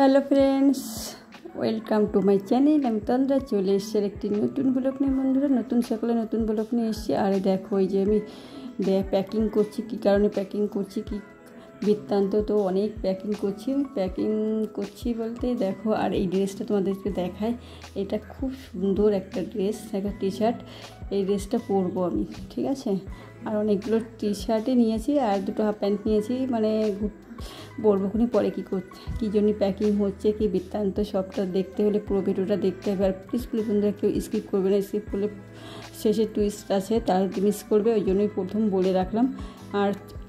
Hello friends, welcome to my channel. আমি তন্দ্রা চলে এসেছি একটি নতুন ব্লগ নিয়ে। বন্ধুরা, নতুন সকালে নতুন ব্লগ নিয়ে এসেছি। আর দেখো এই যে আমি প্যাকিং করছি। কী কারণে প্যাকিং করছি, কি বৃত্তান্ত, তো অনেক প্যাকিং করছি বলতে দেখো। আর এই ড্রেসটা তোমাদেরকে দেখায়, এটা খুব সুন্দর একটা ড্রেস, একটা টি শার্ট। এই ড্রেসটা পরবো আমি, ঠিক আছে। আর অনেকগুলো টি শার্টই নিয়েছি আর দুটো হাফ প্যান্ট নিয়েছি, মানে বলবো খুনি পরে কী জন্য প্যাকিং হচ্ছে, কি বৃত্তান্ত, সবটা দেখতে হলে পুরো ভিডিওটা দেখতে হবে। আর প্লিজ বন্ধুরা কেউ স্কিপ করবে না, স্কিপ করলে শেষে টুইস্ট আছে, তার মিস করবে, ওই জন্যই প্রথম বলে রাখলাম।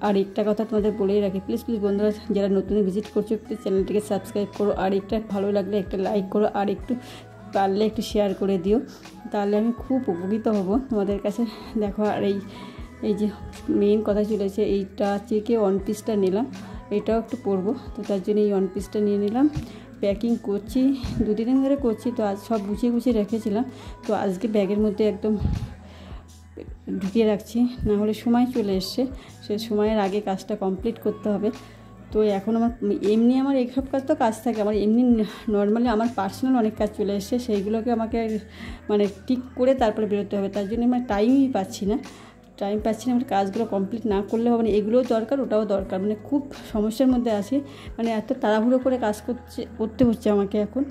আর একটা কথা তোমাদের বলেই রাখি, প্লিজ বন্ধুরা যারা নতুন ভিজিট করছো প্লিজ চ্যানেলটিকে সাবস্ক্রাইব করো। আর একটা ভালো লাগলে একটা লাইক করো, আর একটু পারলে একটু শেয়ার করে দিও, তাহলে আমি খুব উপকৃত হব তোমাদের কাছে। দেখো, আর এই যে মেইন কথা চলেছে, এইটা থেকে ওয়ান পিসটা নিলাম, এটাও একটু পরবো, তো তার জন্য এই ওয়ান পিসটা নিয়ে নিলাম। প্যাকিং করছি, দুদিন ধরে করছি, তো আজ সব গুছিয়ে রেখেছিলাম, তো আজকে ব্যাগের মধ্যে একদম ঢুকিয়ে রাখছি, না হলে সময় চলে এসছে, সে সময়ের আগে কাজটা কমপ্লিট করতে হবে। তো এখন আমার এইসব কাজ থাকে, আমার এমনি নর্মালি আমার পার্সোনাল অনেক কাজ চলে এসছে, সেইগুলোকে আমাকে মানে ঠিক করে তারপরে বেরোতে হবে, তার জন্য আমার টাইম পাচ্ছি না, আমার কাজগুলো কমপ্লিট না করলে হবে না। এগুলোও দরকার, ওটাও দরকার, মানে খুব সমস্যার মধ্যে আছি, মানে এত তাড়াহুড়ো করে কাজ করতে হচ্ছে আমাকে এখন।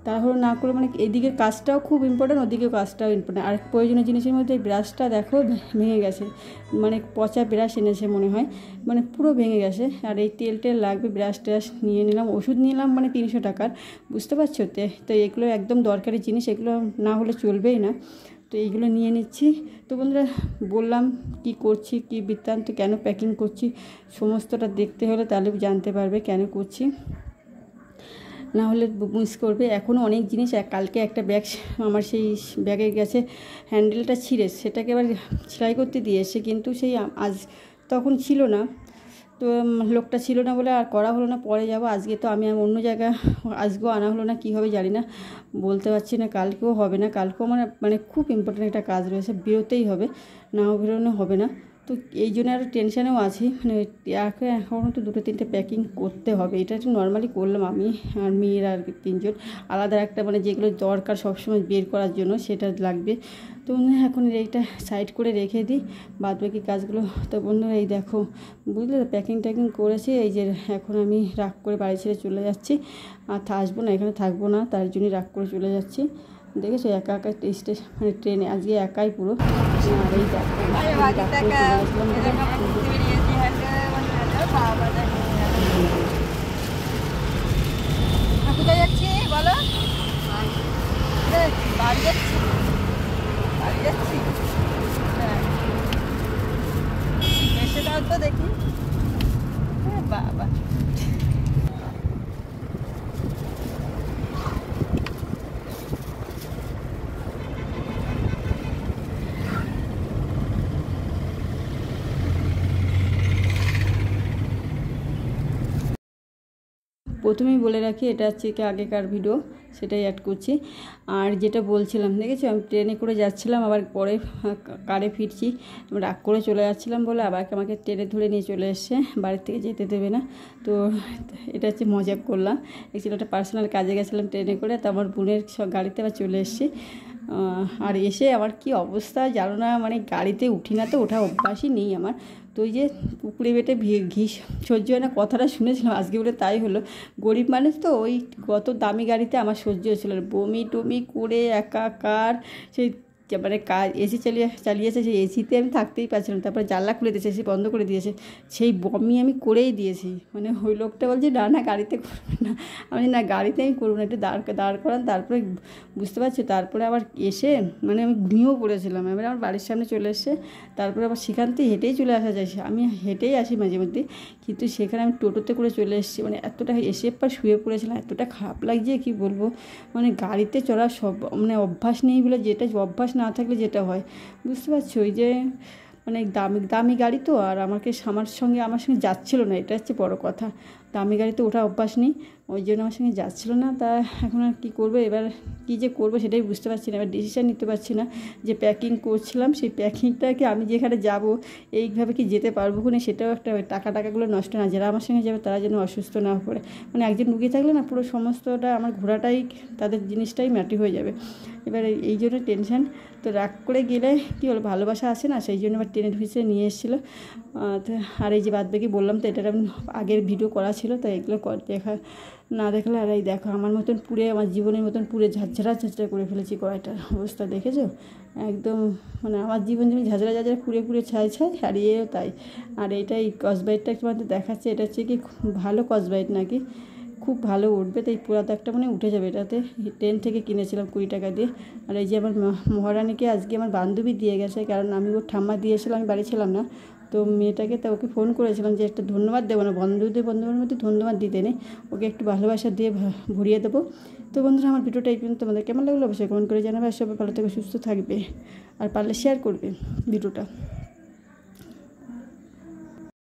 তাড়াহুড়ো না করে, মানে এদিকের কাজটাও খুব ইম্পর্ট্যান্ট, ওদিকেও কাজটাও ইম্পর্ট্যান্ট। আর প্রয়োজনীয় জিনিসের মধ্যে ব্রাশটা দেখো ভেঙে গেছে, মানে পচা ব্রাশ এনেছে মনে হয়, মানে পুরো ভেঙে গেছে। আর এই তেল লাগবে, ব্রাশ নিয়ে নিলাম, ওষুধ নিলাম মানে 300 টাকার, বুঝতে পারছো। তো এগুলো একদম দরকারি জিনিস, এগুলো না হলে চলবেই না, তো এইগুলো নিয়ে নিচ্ছি। তো বন্ধুরা, বললাম কি করছি, কি বৃত্তান্ত, কেন প্যাকিং করছি, সমস্তটা দেখতে হলে তাহলে জানতে পারবে কেন করছি, না হলে মিস করবে। এখনও অনেক জিনিস, কালকে একটা ব্যাগ আমার সেই ব্যাগের গেছে হ্যান্ডেলটা ছিঁড়ে, সেটাকে আবার সেলাই করতে দিয়ে এসে, কিন্তু সেই তখন ছিল না, তো লোকটা ছিল না বলে আর করা হলো না, পরে যাব। আজকে তো আমি অন্য জায়গায়, আজকেও আনা হলো না, কী হবে জানি না, বলতে পারছি না, কালকেও হবে না, কালকেও আমার মানে খুব ইম্পর্ট্যান্ট একটা কাজ রয়েছে, বেরোতেই হবে, নাও বেরোনো হবে না। তো এই জন্য আরও টেনশানেও আছি, মানে এখনও তো 2-3টে প্যাকিং করতে হবে। এটা একটু নর্মালি করলাম আমি আর মেয়ের আর 3জন, আলাদা একটা মানে যেগুলো দরকার সবসময় বের করার জন্য সেটা লাগবে। তো এখন এইটা সাইড করে রেখে দিই, বাদবাকি কাজগুলো। তো বন্ধুরা, এই দেখো, বুঝলে তো প্যাকিং করেছি, এই যে এখন আমি রাগ করে বাড়ি ছেড়ে চলে যাচ্ছি, আর আসবো না, এখানে থাকবো না, তার জন্যই রাগ করে চলে যাচ্ছি। দেখেছো, একা স্টেশন, মানে ট্রেনে আজকে একাই পুরো। আর এই কোথায় যাচ্ছি বলো? বাড়ি যাচ্ছি, হ্যাঁ, এসে দাও তো দেখি। বাবা, প্রথমেই বলে রাখি, এটা হচ্ছে কি আগেকার ভিডিও, সেটাই অ্যাড করছি। আর যেটা বলছিলাম, দেখেছো আমি ট্রেনে করে যাচ্ছিলাম, আবার পরে কারে ফিরছি, রাগ করে চলে যাচ্ছিলাম বলে আবার আমাকে ট্রেনে ধরে নিয়ে চলে এসছে, বাড়ির থেকে যেতে দেবে না। তো এটা হচ্ছে মজা করলাম, অ্যাকচুয়ালি একটা পার্সোনাল কাজে গেছিলাম ট্রেনে করে, তো আমার বোনের সব গাড়িতে আবার চলে এসেছি। আর এসে আমার কি অবস্থা জানো না, মানে গাড়িতে উঠি না, তো ওঠা অভ্যাসই নেই আমার। তো ওই যে পুকুরে বেটে ঘি সহ্য হয় না, কথাটা শুনেছিলাম, আজকে বলে তাই হলো। গরিব মানুষ তো, ওই কত দামি গাড়িতে আমার সহ্য হয়েছিল, বমি টমি করে একাকার, সেই মানে এসি চালিয়েছে, সেই এসিতে আমি থাকতেই পারছিলাম, তারপরে জানলা খুলে দিয়েছে, এসি বন্ধ করে দিয়েছে, সেই বমি আমি করেই দিয়েছি। মানে ওই লোকটা বলছে না গাড়িতে করবেন না, আমি না গাড়িতে আমি করবো না, একটু দাঁড় করান, তারপরে বুঝতে পারছি। তারপরে আবার এসে মানে আমি ঘুমিয়েও পড়েছিলাম, এবার আমার বাড়ির সামনে চলে এসছে, তারপরে আবার সেখান থেকে হেঁটেই চলে আসা যায়, আমি হেঁটেই আসি মাঝে মধ্যে, কিন্তু সেখানে আমি টোটোতে করে চলে এসেছি, মানে এতটা এসে পর শুয়ে পড়েছিলাম, এতটা খারাপ লাগছে কি বলবো, মানে গাড়িতে চড়ার সব মানে অভ্যাস নেই বলে, যেটা অভ্যাস না থাকলে যেটা হয়, বুঝতে পারছো, ওই যে মানে দামি গাড়ি তো, আর আমার সঙ্গে যাচ্ছিলো না, এটা হচ্ছে বড় কথা, দামি গাড়িতে ওঠা অভ্যাস নেই, ওই জন্য আমার সঙ্গে যাচ্ছিলো না। তা এখন আর কী করবো, এবার কী যে করবো সেটাই বুঝতে পারছি না। এবার ডিসিশান নিতে পারছি না যে প্যাকিং করছিলাম সেই প্যাকিংটাকে আমি যেখানে যাব এইভাবে কি যেতে পারবো কিনা, সেটাও একটা টাকাগুলো নষ্ট না, যারা আমার সঙ্গে যাবে তারা যেন অসুস্থ না পড়ে। মানে একজন রুগী থাকলে না পুরো সমস্তটা আমার ঘোরাটাই তাদের জিনিসটাই মাটি হয়ে যাবে। এবার এই জন্য টেনশান। তো রাগ করে গেলে কী হলো, ভালোবাসা আসে না, সেই জন্য আবার ট্রেনের ভিতরে নিয়ে এসেছিলো। আর এই যে বাদ বাকি বললাম তো এটার আগের ভিডিও করা ছিল, তো এগুলো না দেখলে। আর এই দেখো আমার মতন পুড়ে, আমার জীবনের মতন পুড়ে ঝাঁঝরা করে ফেলেছি কড়াইটার অবস্থা দেখেছো একদম। মানে আমার জীবন যেমন ঝাঁঝরা পুড়ে ছাই হারিয়েও তাই। আর এইটাই কসবাইটটা তোমাদের দেখাচ্ছে, এটা হচ্ছে কি ভালো কসবাইট নাকি, খুব ভালো উঠবে। তাই পুরা দাগটা মানে উঠে যাবে এটাতে। ট্রেন থেকে কিনেছিলাম 20 টাকা দিয়ে। আর এই যে আমার মহারানীকে আজকে আমার বান্ধবী দিয়ে গেছে, কারণ আমি ওর ঠাম্মা দিয়েছিলাম, আমি বাড়ি ছিলাম না। তো মেয়েটাকে, তা ওকে ফোন করেছিলাম যে একটা ধন্যবাদ দেবো না, বন্ধুদের মধ্যে ধন্যবাদ দিতে নেই, ওকে একটু ভালোবাসা দিয়ে ভরিয়ে দেবো। তো বন্ধুরা আমার ভিডিওটা এই পর্যন্ত, তোমাদের কেমন লাগলো অবশ্যই কমেন্ট করে জানাবে। আর সবাই ভালো থেকে সুস্থ থাকবে, আর পারলে শেয়ার করবে ভিডিওটা।